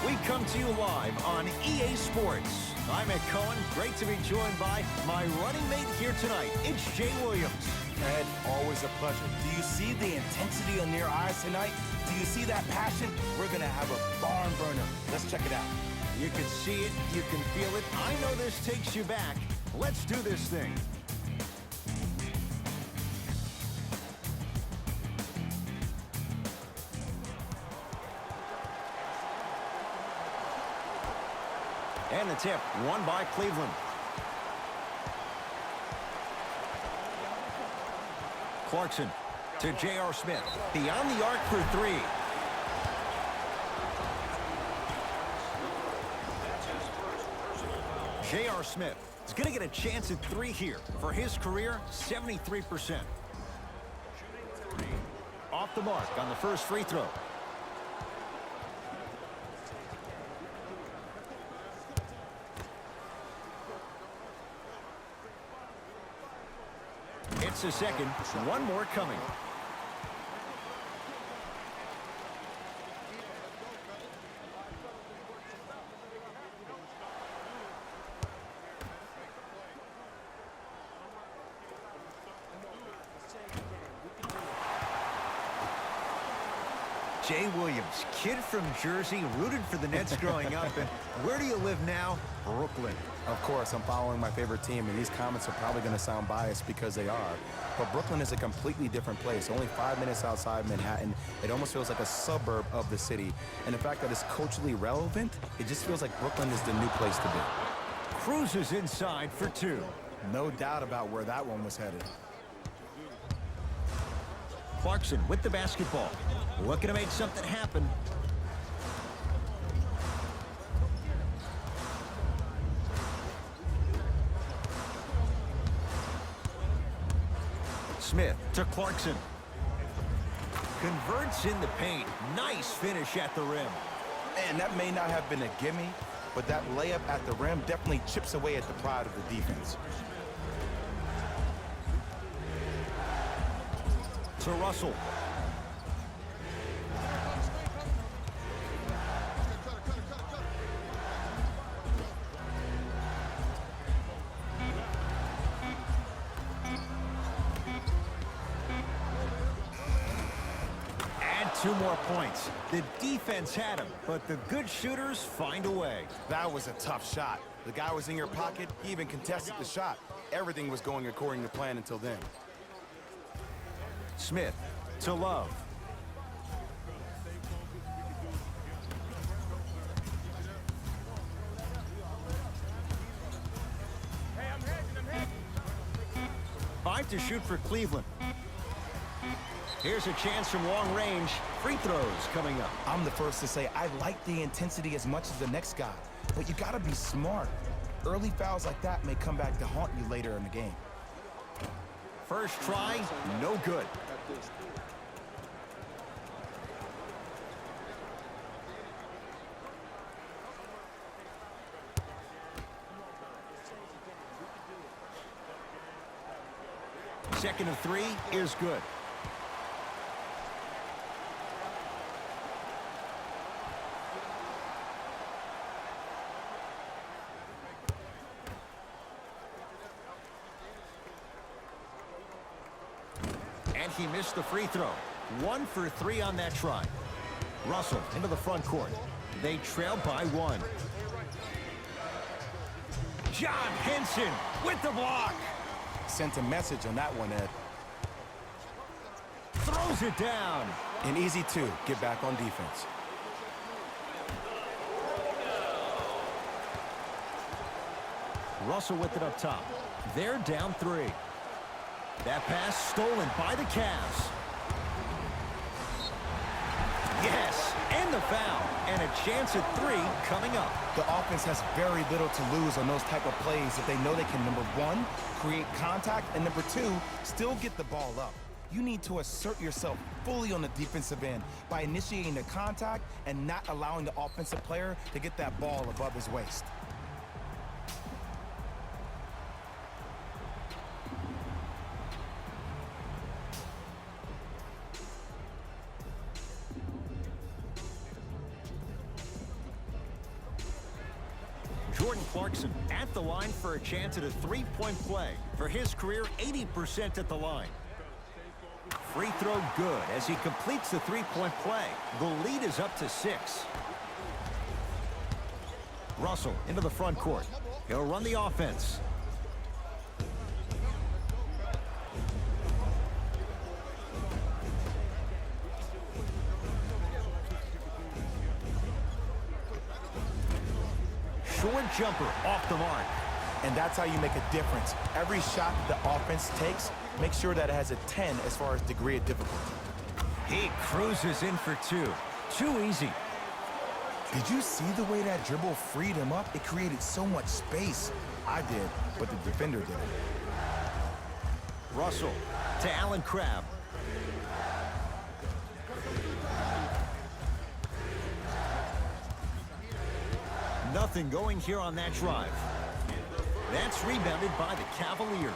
We come to you live on EA Sports. I'm Ed Cohen. Great to be joined by my running mate here tonight. It's Jay Williams. Ed, always a pleasure. Do you see the intensity in their eyes tonight? Do you see that passion? We're going to have a barn burner. Let's check it out. You can see it. You can feel it. I know this takes you back. Let's do this thing. And the tip, won by Cleveland. Clarkson to J.R. Smith. Beyond the arc for three. J.R. Smith is going to get a chance at three here. For his career, 73%. Off the mark on the first free throw. It's a second, one more coming. Jay Williams, kid from Jersey, rooted for the Nets growing up. And where do you live now? Brooklyn. Of course, I'm following my favorite team, and these comments are probably going to sound biased because they are. But Brooklyn is a completely different place. Only 5 minutes outside Manhattan. It almost feels like a suburb of the city. And the fact that it's culturally relevant, it just feels like Brooklyn is the new place to be. Cruises inside for two. No doubt about where that one was headed. Clarkson with the basketball. Looking to make something happen. Smith to Clarkson. Converts in the paint. Nice finish at the rim. Man, that may not have been a gimme, but that layup at the rim definitely chips away at the pride of the defense. To Russell. Two more points. The defense had him, but the good shooters find a way. That was a tough shot. The guy was in your pocket. He even contested the shot. Everything was going according to plan until then. Smith to Love. Five to shoot for Cleveland. Here's a chance from long range. Free throws coming up. I'm the first to say I like the intensity as much as the next guy, but you gotta be smart. Early fouls like that may come back to haunt you later in the game. First try, no good. Second of three is good. And he missed the free throw. 1 for 3 on that try. Russell into the front court. They trail by 1. John Henson with the block. Sent a message on that one, Ed. Throws it down. An easy 2. Get back on defense. Russell with it up top. They're down 3. That pass stolen by the Cavs. Yes, and the foul. And a chance at 3 coming up. The offense has very little to lose on those type of plays if they know they can, number 1, create contact, and number 2, still get the ball up. You need to assert yourself fully on the defensive end by initiating the contact and not allowing the offensive player to get that ball above his waist. Jordan Clarkson at the line for a chance at a three-point play. For his career, 80% at the line. Free throw good as he completes the three-point play. The lead is up to 6. Russell into the front court. He'll run the offense. Short jumper off the mark. And that's how you make a difference. Every shot the offense takes, make sure that it has a 10 as far as degree of difficulty. He cruises in for 2. Too easy. Did you see the way that dribble freed him up? It created so much space. I did, but the defender didn't. Russell to Allen Crabbe. Nothing going here on that drive. That's rebounded by the Cavaliers.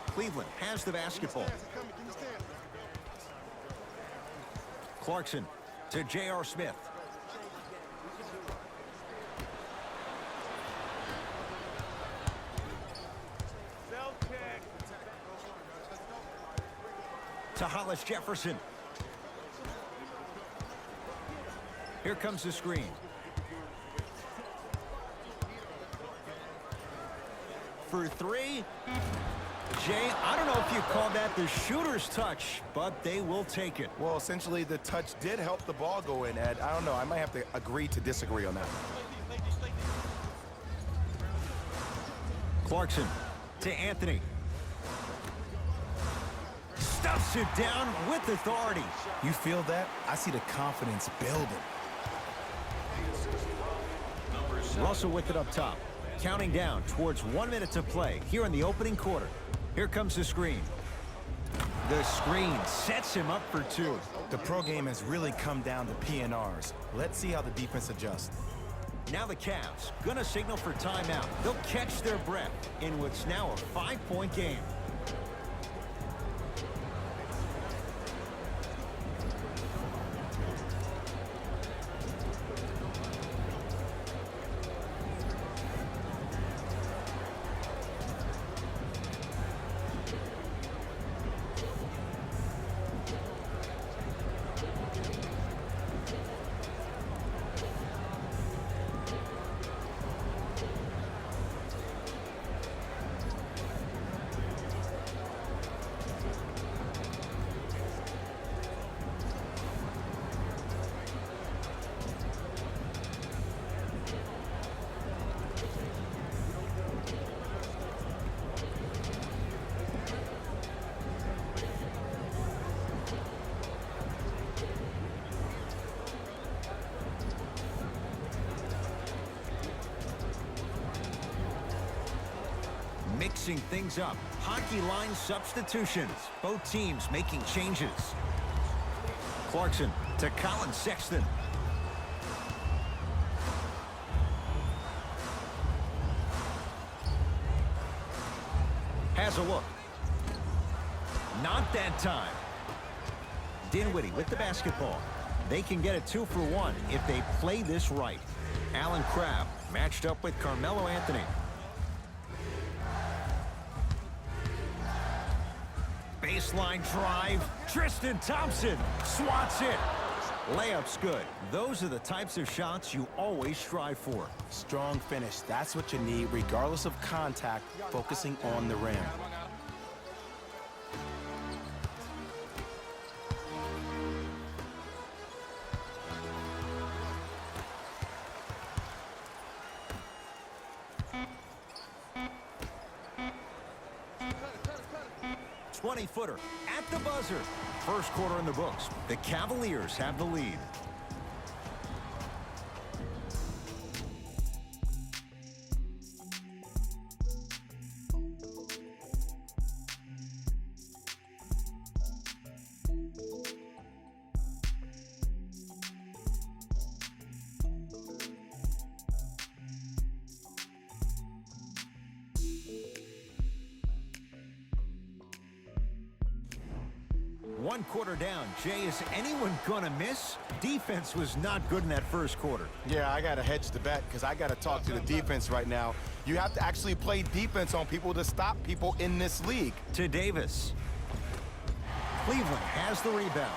Cleveland has the basketball. Clarkson to J.R. Smith. To Hollis Jefferson. Here comes the screen. For 3. Jay, I don't know if you call that the shooter's touch, but they will take it. Well, essentially, the touch did help the ball go in, Ed. I don't know. I might have to agree to disagree on that. Clarkson to Anthony. Stuffs it down with authority. You feel that? I see the confidence building. Russell with it up top. Counting down towards 1 minute to play here in the opening quarter. Here comes the screen. The screen sets him up for 2. The pro game has really come down to PNRs. Let's see how the defense adjusts. Now the Cavs gonna signal for timeout. They'll catch their breath in what's now a 5-point game. Mixing things up. Hockey line substitutions. Both teams making changes. Clarkson to Colin Sexton. Has a look. Not that time. Dinwiddie with the basketball. They can get a 2 for 1 if they play this right. Allen Crabbe matched up with Carmelo Anthony. Baseline drive. Tristan Thompson swats it. Layup's good. Those are the types of shots you always strive for. Strong finish. That's what you need, regardless of contact, focusing on the rim. Footer at the buzzer. First quarter in the books. The Cavaliers have the lead. One quarter down. Jay, is anyone gonna miss? Defense was not good in that first quarter. Yeah, I got to hedge the bet because I got to talk to the defense right now. You have to actually play defense on people to stop people in this league. To Davis. Cleveland has the rebound.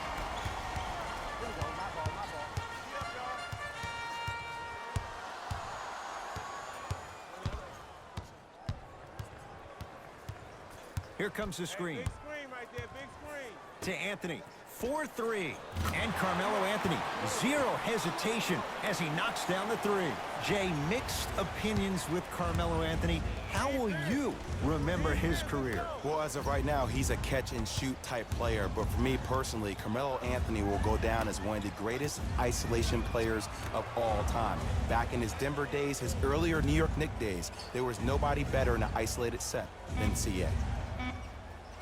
Here comes the screen. Big screen right there, big screen. To Anthony. 4-3. And Carmelo Anthony. Zero hesitation as he knocks down the three. Jay, mixed opinions with Carmelo Anthony. How will you remember his career? Well, as of right now, he's a catch-and-shoot type player. But for me personally, Carmelo Anthony will go down as one of the greatest isolation players of all time. Back in his Denver days, his earlier New York Knicks days, there was nobody better in an isolated set than CA.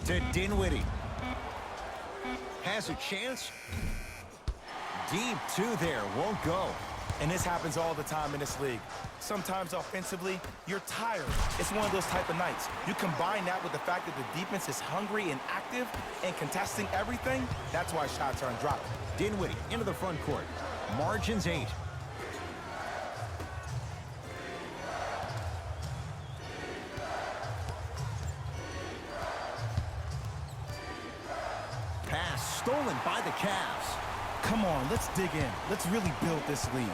To Dinwiddie. Has a chance. Deep two there. Won't go. And this happens all the time in this league. Sometimes offensively, you're tired. It's one of those type of nights. You combine that with the fact that the defense is hungry and active and contesting everything, that's why shots aren't dropped. Dinwiddie into the front court. Margins 8. Pass stolen by the Cavs. Come on, let's dig in. Let's really build this lead.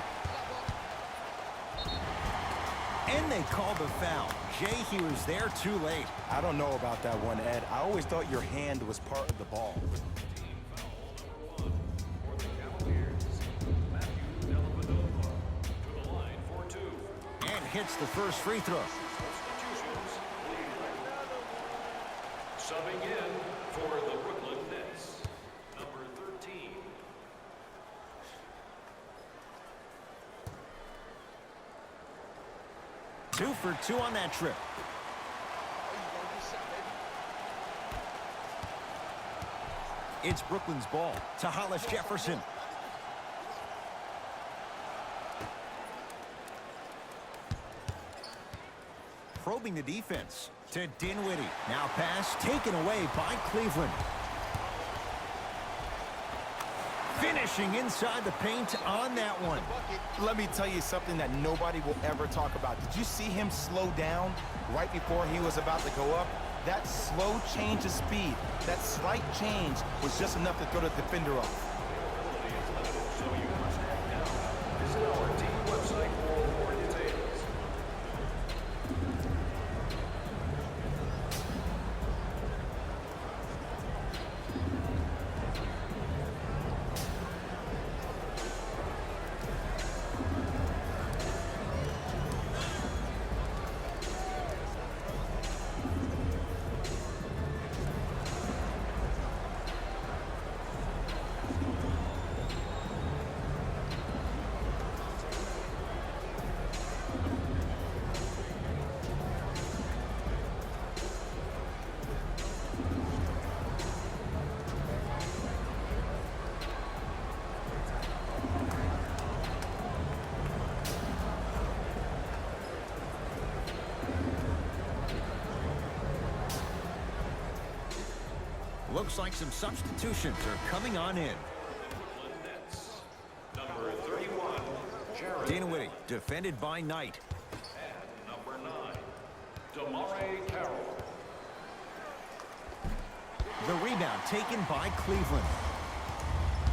And they called the foul. Jay, he was there too late. I don't know about that one, Ed. I always thought your hand was part of the ball. And hits the first free throw. Subbing in for the Brooklyn Nets, number 13. Two for two on that trip. It's Brooklyn's ball to Hollis Jefferson. Probing the defense to Dinwiddie. Now pass taken away by Cleveland. Finishing inside the paint on that one. Let me tell you something that nobody will ever talk about. Did you see him slow down right before he was about to go up? That slow change of speed, that slight change was just enough to throw the defender off. So you must act now. Visit our team website for more details. Looks like some substitutions are coming on in. Brooklyn Nets, number 31, Jared. Dinwiddie defended by Knight. And number 9, DeMare Carroll. The rebound taken by Cleveland.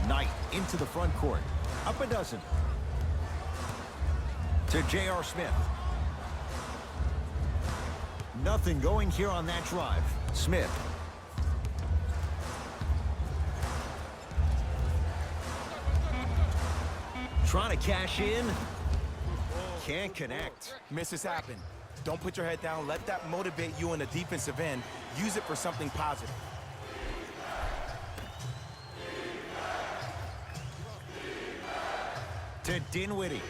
Knight into the front court. Up a dozen. To J.R. Smith. Nothing going here on that drive. Smith. Trying to cash in. Can't connect. Misses happen. Don't put your head down. Let that motivate you in the defensive end. Use it for something positive. To Dinwiddie.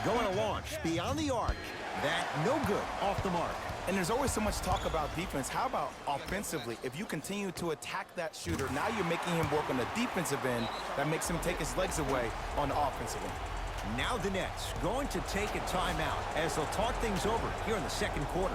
Going to launch beyond the arc. That no good off the mark. And there's always so much talk about defense. How about offensively? If you continue to attack that shooter, now you're making him work on the defensive end. That makes him take his legs away on the offensive end. Now the Nets going to take a timeout as they'll talk things over here in the second quarter.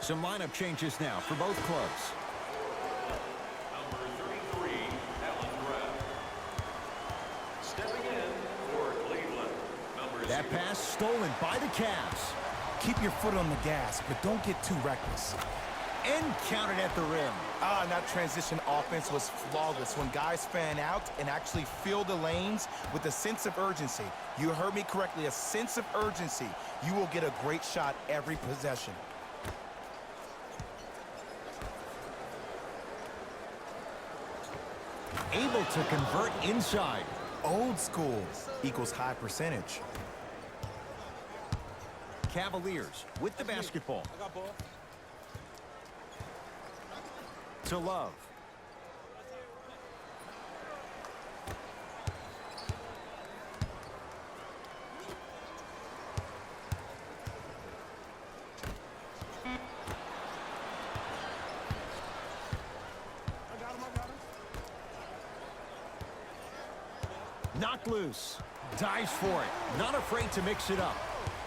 Some lineup changes now for both clubs. Number 33, Alan Crabb. Stepping in for Cleveland. Number That 0. pass stolen by the Cavs. Keep your foot on the gas, but don't get too reckless. And counted at the rim. That transition offense was flawless when guys fan out and actually fill the lanes with a sense of urgency. You heard me correctly, a sense of urgency. You will get a great shot every possession. Able to convert inside. Old school equals high percentage. Cavaliers with the basketball. I got ball. To Love. I got him. Knocked loose. Dives for it. Not afraid to mix it up.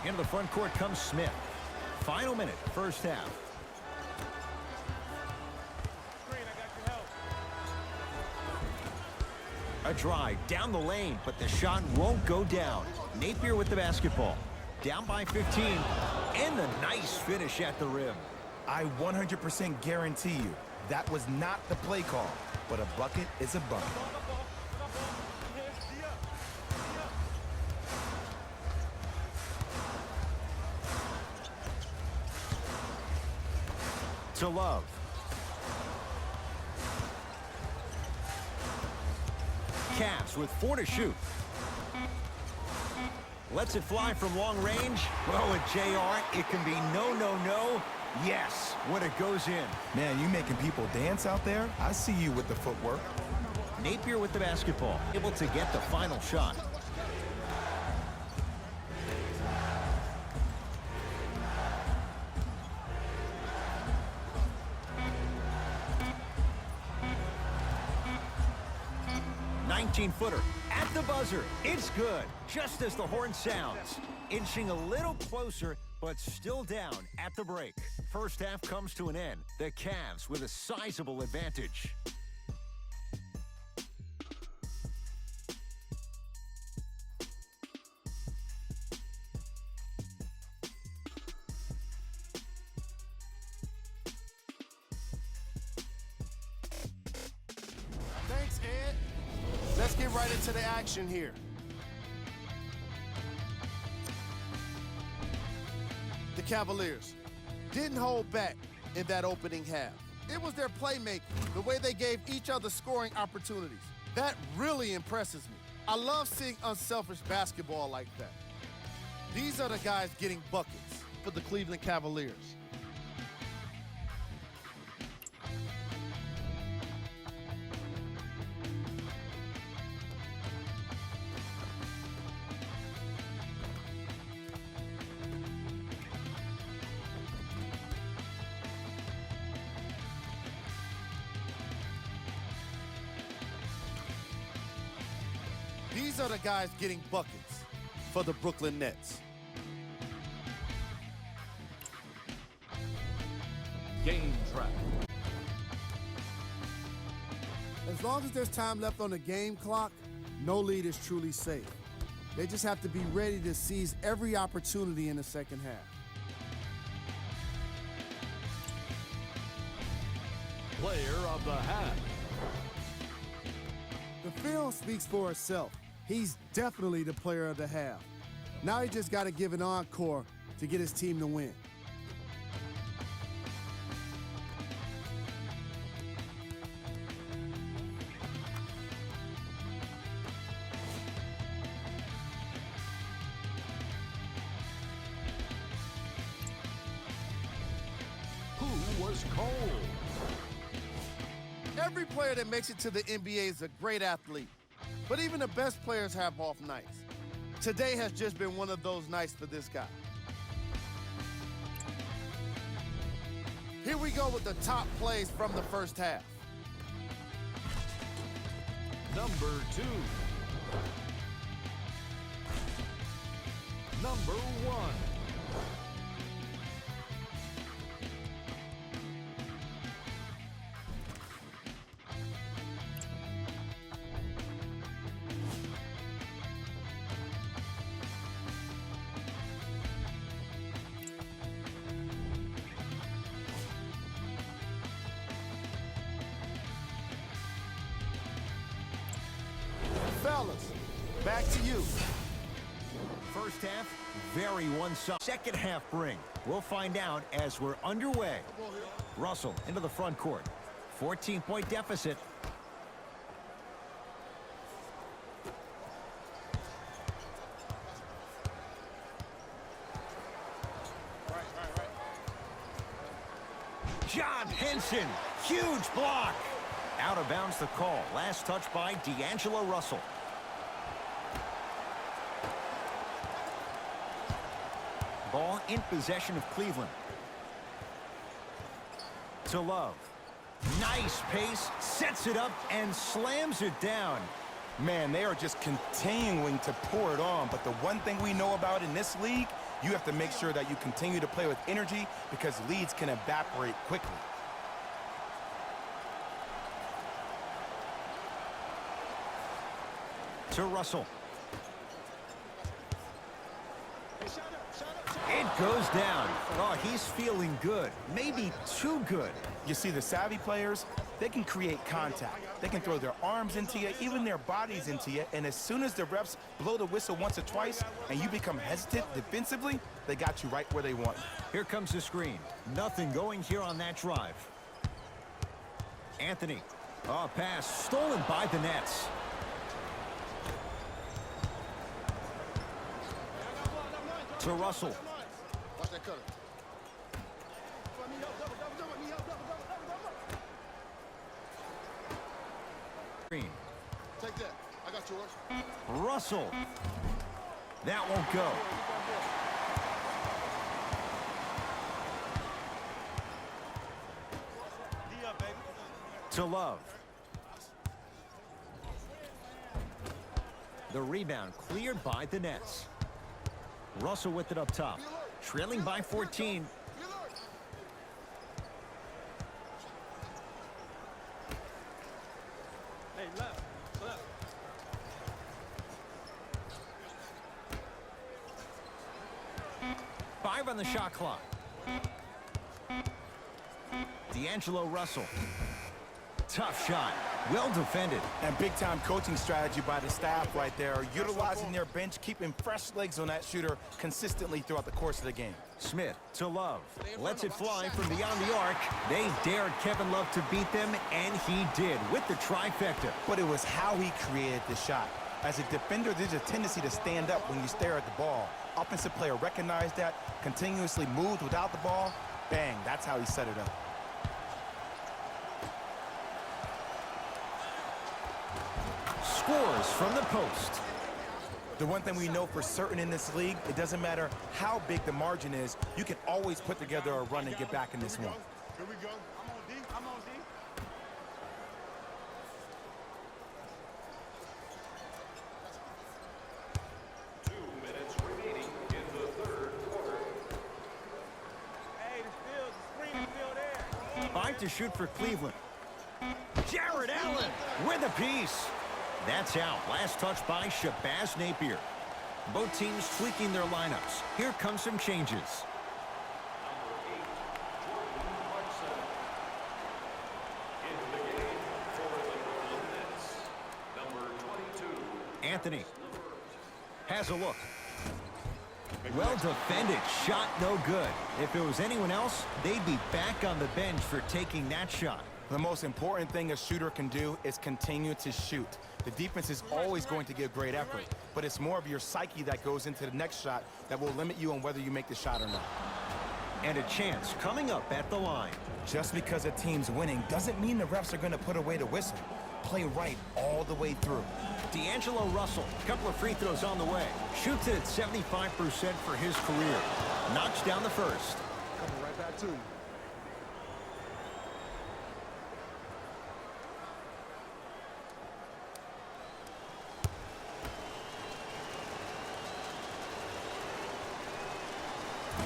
Into the front court comes Smith. Final minute, first half. Screen, I got your help. A drive down the lane, but the shot won't go down. Napier with the basketball. Down by 15. And the nice finish at the rim. I 100% guarantee you that was not the play call, but a bucket is a bucket. To Love. Cavs with 4 to shoot. Lets it fly from long range. Oh, at JR, it can be no. Yes, when it goes in. Man, you making people dance out there? I see you with the footwork. Napier with the basketball. Able to get the final shot. Footer at the buzzer. It's good, just as the horn sounds. Inching a little closer, but still down at the break. First half comes to an end. The Cavs with a sizable advantage. Thanks, Ed. Let's get right into the action here. The Cavaliers didn't hold back in that opening half. It was their playmaking, the way they gave each other scoring opportunities. That really impresses me. I love seeing unselfish basketball like that. These are the guys getting buckets for the Cleveland Cavaliers. These are the guys getting buckets for the Brooklyn Nets. Game track. As long as there's time left on the game clock, no lead is truly safe. They just have to be ready to seize every opportunity in the second half. Player of the half. The film speaks for itself. He's definitely the player of the half. Now he just got to give an encore to get his team to win. Who was cold? Every player that makes it to the NBA is a great athlete, but even the best players have off nights. Today has just been one of those nights for this guy. Here we go with the top plays from the first half. Number 2. Number 1. fellas, back to you. First half, very one-sided. Second half bring. We'll find out as we're underway. Russell into the front court. 14-point deficit. John Henson, huge block. Out of bounds the call. Last touch by D'Angelo Russell. Ball in possession of Cleveland. To Love. Nice pace, sets it up, and slams it down. Man, they are just continuing to pour it on. But the one thing we know about in this league, you have to make sure that you continue to play with energy because leads can evaporate quickly. To Russell. It goes down. Oh, he's feeling good. Maybe too good. You see, the savvy players, they can create contact. They can throw their arms into you, even their bodies into you, and as soon as the refs blow the whistle once or twice and you become hesitant defensively, they got you right where they want you. Here comes the screen. Nothing going here on that drive. Anthony. Oh, pass stolen by the Nets. To Russell. Watch that cutter. Green. Take that. I got yours. Russell. That won't go. To Love. The rebound cleared by the Nets. Russell with it up top. Trailing by 14. Hey, left. 5 on the shot clock. D'Angelo Russell. Tough shot. Well defended. And big-time coaching strategy by the staff right there, utilizing their bench, keeping fresh legs on that shooter consistently throughout the course of the game. Smith to Love. Lets it fly from beyond the arc. They dared Kevin Love to beat them, and he did with the trifecta. But it was how he created the shot. As a defender, there's a tendency to stand up when you stare at the ball. Offensive player recognized that, continuously moved without the ball. Bang, that's how he set it up. Scores from the post. The one thing we know for certain in this league, it doesn't matter how big the margin is, you can always put together a run and get back in this one. Here we go. I'm on D. I'm on D. 2 minutes remaining in the third quarter. Hey, the screen is still there. 5 to shoot for Cleveland. Jared Allen with a piece. That's out. Last touch by Shabazz Napier. Both teams tweaking their lineups. Here come some changes. Anthony has a look. Well defended. Shot no good. If it was anyone else, they'd be back on the bench for taking that shot. The most important thing a shooter can do is continue to shoot. The defense is always going to give great effort, but it's more of your psyche that goes into the next shot that will limit you on whether you make the shot or not. And a chance coming up at the line. Just because a team's winning doesn't mean the refs are going to put away the whistle. Play right all the way through. D'Angelo Russell, a couple of free throws on the way. Shoots it at 75% for his career. Knocks down the first. Coming right back to you.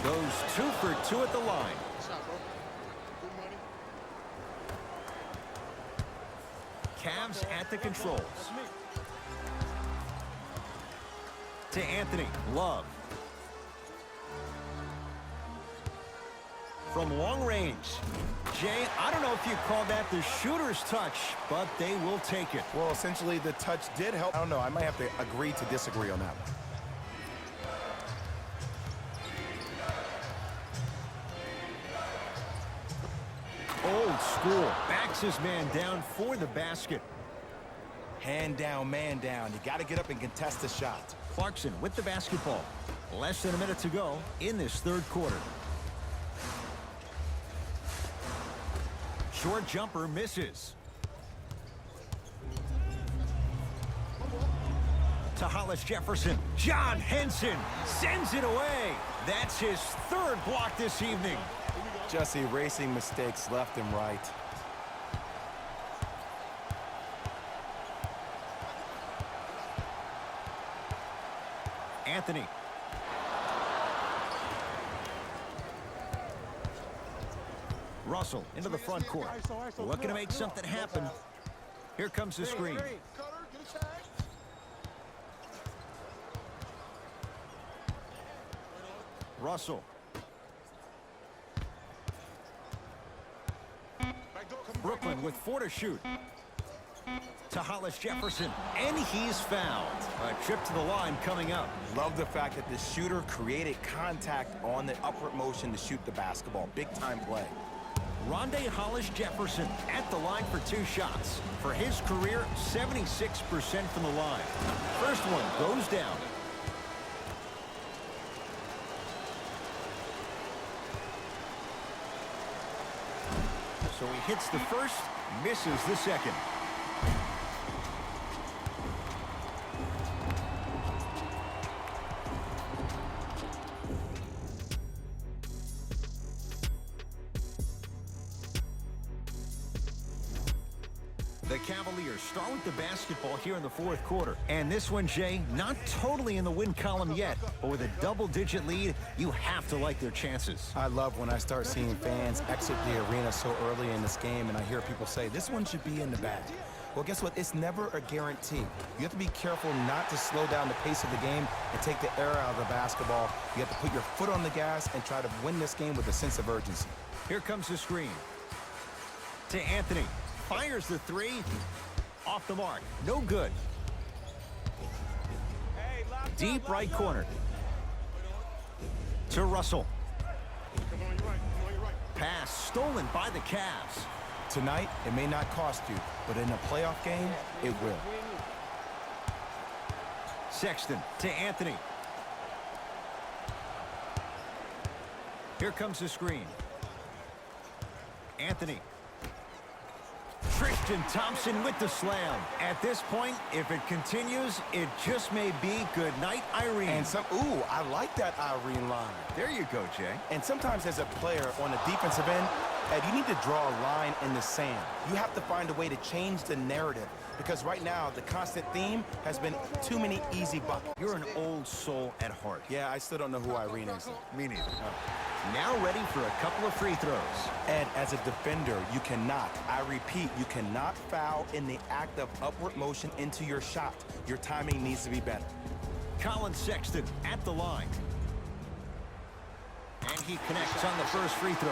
Goes 2 for 2 at the line. Shot, bro. Good money. Cavs at the controls. That's me. To Anthony. Love. from long range. Jay, I don't know if you call that the shooter's touch, but they will take it. Well, essentially, the touch did help. I don't know. I might have to agree to disagree on that one. Old school. Backs his man down for the basket. Hand down, man down. You got to get up and contest the shot. Clarkson with the basketball. Less than a minute to go in this third quarter. Short jumper misses. To Hollis Jefferson. John Henson sends it away. That's his third block this evening. Just erasing mistakes left and right. Anthony. Russell into the front court. Looking to make something happen. Here comes the screen. Russell. Brooklyn with 4 to shoot. To Hollis Jefferson, and he's fouled. A trip to the line coming up. Love the fact that the shooter created contact on the upward motion to shoot the basketball. Big time play. Rondé Hollis Jefferson at the line for 2 shots. For his career, 76% from the line. First one goes down. So he hits the first, misses the second. The Cavaliers start with the basketball here in the fourth quarter. And this one, Jay, not totally in the win column yet, but with a double-digit lead, you have to like their chances. I love when I start seeing fans exit the arena so early in this game, and I hear people say, this one should be in the bag. Well, guess what? It's never a guarantee. You have to be careful not to slow down the pace of the game and take the air out of the basketball. You have to put your foot on the gas and try to win this game with a sense of urgency. Here comes the screen. To Anthony. Fires the 3. Off the mark. No good. Deep right corner. To Russell. Pass stolen by the Cavs. Tonight, it may not cost you, but in a playoff game, it will. Sexton to Anthony. Here comes the screen. Anthony. Tristan Thompson with the slam. At this point, if it continues, it just may be good night, Irene. And ooh, I like that Irene line. There you go, Jay. And sometimes as a player on the defensive end, Ed, you need to draw a line in the sand. You have to find a way to change the narrative because right now the constant theme has been too many easy buckets. You're an old soul at heart. Yeah, I still don't know who Irene is. Me neither. Now ready for a couple of free throws. Ed, as a defender, you cannot, I repeat, you cannot foul in the act of upward motion into your shot. Your timing needs to be better. Colin Sexton at the line. And he connects on the first free throw.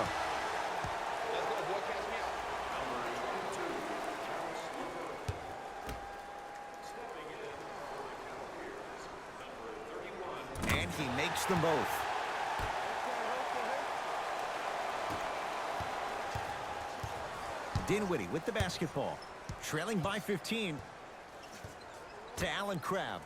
And he makes them both. Dinwiddie with the basketball. Trailing by 15. To Alan Crabb.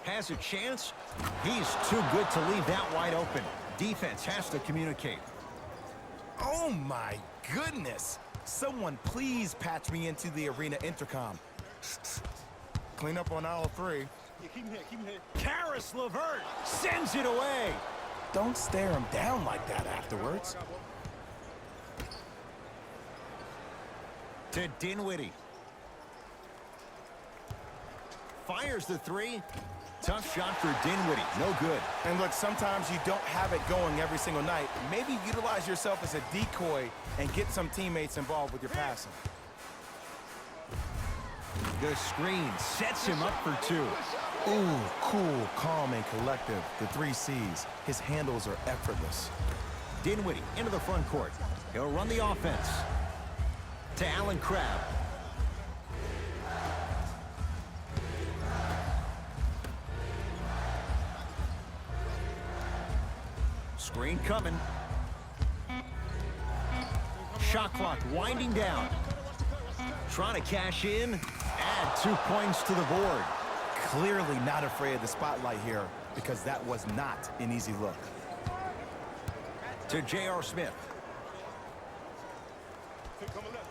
Has a chance. He's too good to leave that wide open. Defense has to communicate. Oh my goodness. Someone please patch me into the arena intercom. Clean up on aisle 3. Yeah, keep him here. Karis LeVert sends it away. Don't stare him down like that afterwards. To Dinwiddie. Fires the 3. Tough shot for Dinwiddie. No good. And look, sometimes you don't have it going every single night. Maybe utilize yourself as a decoy and get some teammates involved with your passing. The screen sets him up for two. Ooh, cool, calm, and collective. The 3 C's. His handles are effortless. Dinwiddie into the front court. He'll run the offense. To Allen Crabbe. Screen coming. Shot clock winding down. Trying to cash in. Add 2 points to the board. Clearly not afraid of the spotlight here because that was not an easy look. To J.R. Smith. Come on, left.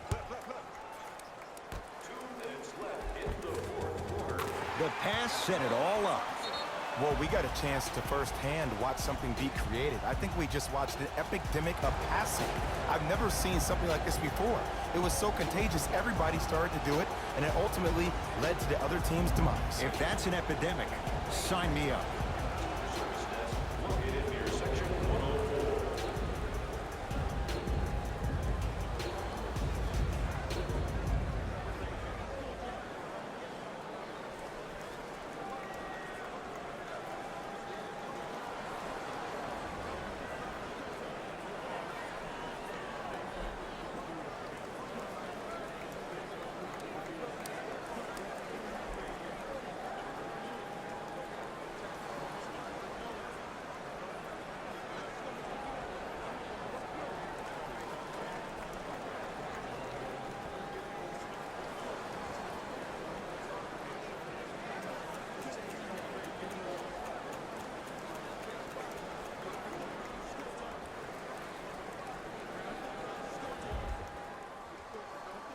2 minutes left in the fourth quarter. The pass set it all up. Well, we got a chance to firsthand watch something be created. I think we just watched an epidemic of passing. I've never seen something like this before. It was so contagious, everybody started to do it, and it ultimately led to the other team's demise. If that's an epidemic, sign me up. Located near section 104.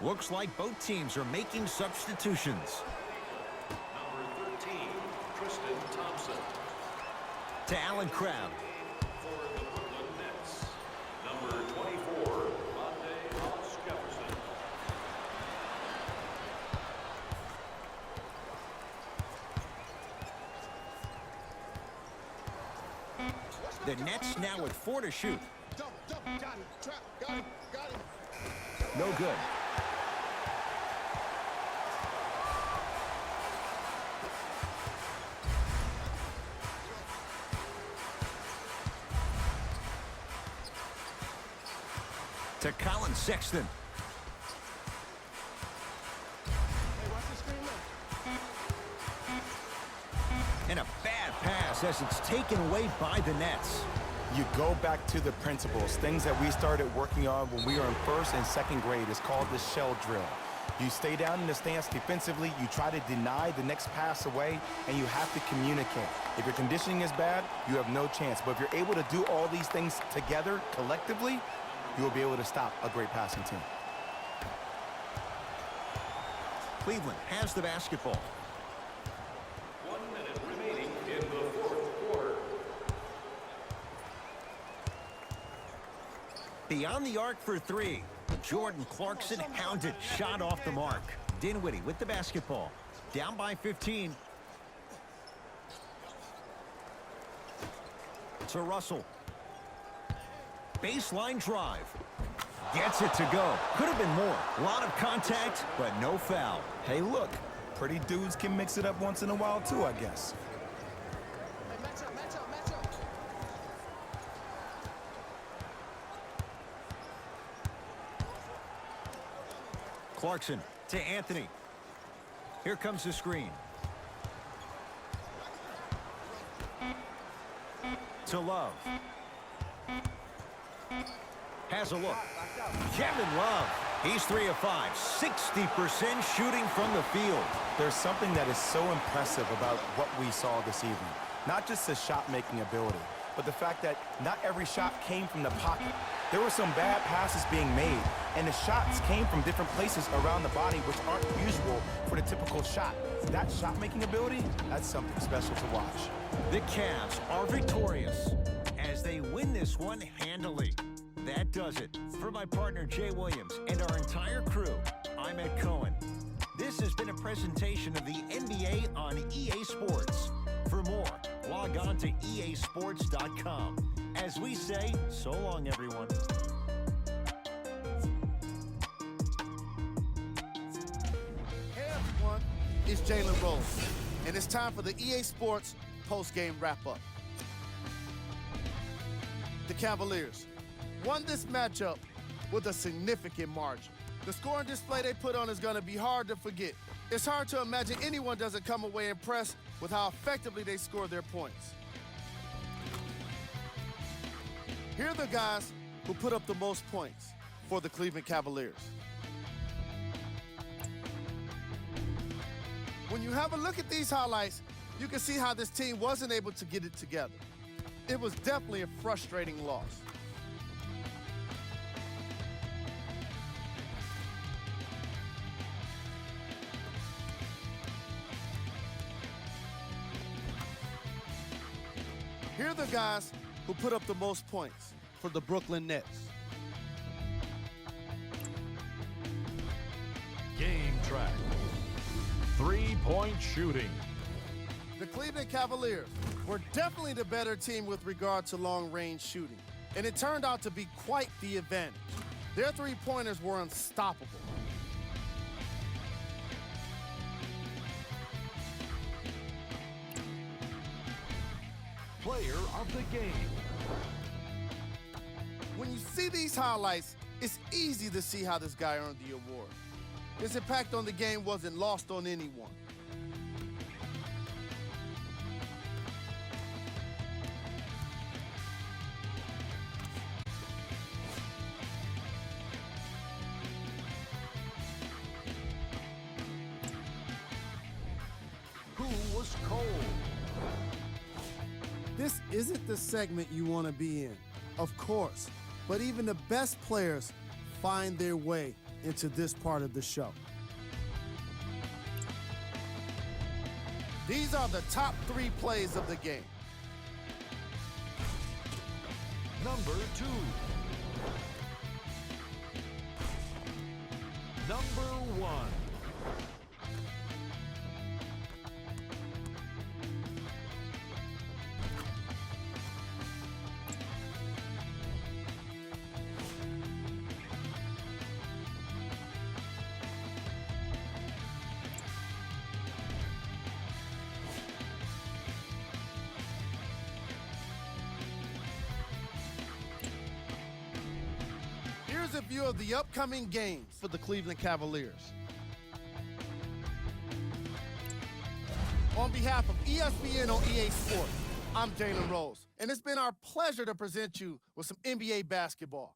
Looks like both teams are making substitutions. Number 13, Tristan Thompson. To Allen Crabbe. For the Brooklyn Nets, number 24, Monte Hollis Jefferson. The Nets now with 4 to shoot. Double, got him, trap, got him. No good. To Colin Sexton. Hey, watch the screen left. And a bad pass as it's taken away by the Nets. You go back to the principles, things that we started working on when we were in 1st and 2nd grade. It's called the shell drill. You stay down in the stance defensively, you try to deny the next pass away, and you have to communicate. If your conditioning is bad, you have no chance. But if you're able to do all these things together, collectively, you will be able to stop a great passing team. Cleveland has the basketball. 1 minute remaining in the fourth quarter. Beyond the arc for 3. Jordan Clarkson hounded, shot off the mark. Dinwiddie with the basketball. Down by 15. To Russell. Baseline drive. Gets it to go. Could have been more. A lot of contact, but no foul. Hey, look, pretty dudes can mix it up once in a while too, I guess. Hey, match up. Clarkson to Anthony. Here comes the screen. To Love. Has a look. Kevin Love. He's 3 of 5. 60% shooting from the field. There's something that is so impressive about what we saw this evening. Not just the shot-making ability, but the fact that not every shot came from the pocket. There were some bad passes being made, and the shots came from different places around the body, which aren't usual for the typical shot. That shot-making ability, that's something special to watch. The Cavs are victorious as they win this one handily. That does it. For my partner Jay Williams and our entire crew, I'm Ed Cohen. This has been a presentation of the NBA on EA Sports. For more, log on to easports.com. As we say, so long, everyone. Hey, everyone. is Jalen Rose, and it's time for the EA Sports post-game wrap-up. The Cavaliers won this matchup with a significant margin. The scoring display they put on is going to be hard to forget. It's hard to imagine anyone doesn't come away impressed with how effectively they score their points. Here are the guys who put up the most points for the Cleveland Cavaliers. When you have a look at these highlights, you can see how this team wasn't able to get it together. It was definitely a frustrating loss. Here are the guys who put up the most points for the Brooklyn Nets. Game track. 3-point shooting. The Cleveland Cavaliers were definitely the better team with regard to long-range shooting, and it turned out to be quite the advantage. Their three-pointers were unstoppable. Player of the game. When you see these highlights, it's easy to see how this guy earned the award. His impact on the game wasn't lost on anyone. Who was cold? This isn't the segment you want to be in, of course, but even the best players find their way into this part of the show. These are the top 3 plays of the game. Number 2. Number 1. Here's a view of the upcoming games for the Cleveland Cavaliers. On behalf of ESPN on EA Sports, I'm Jalen Rose, and it's been our pleasure to present you with some NBA basketball.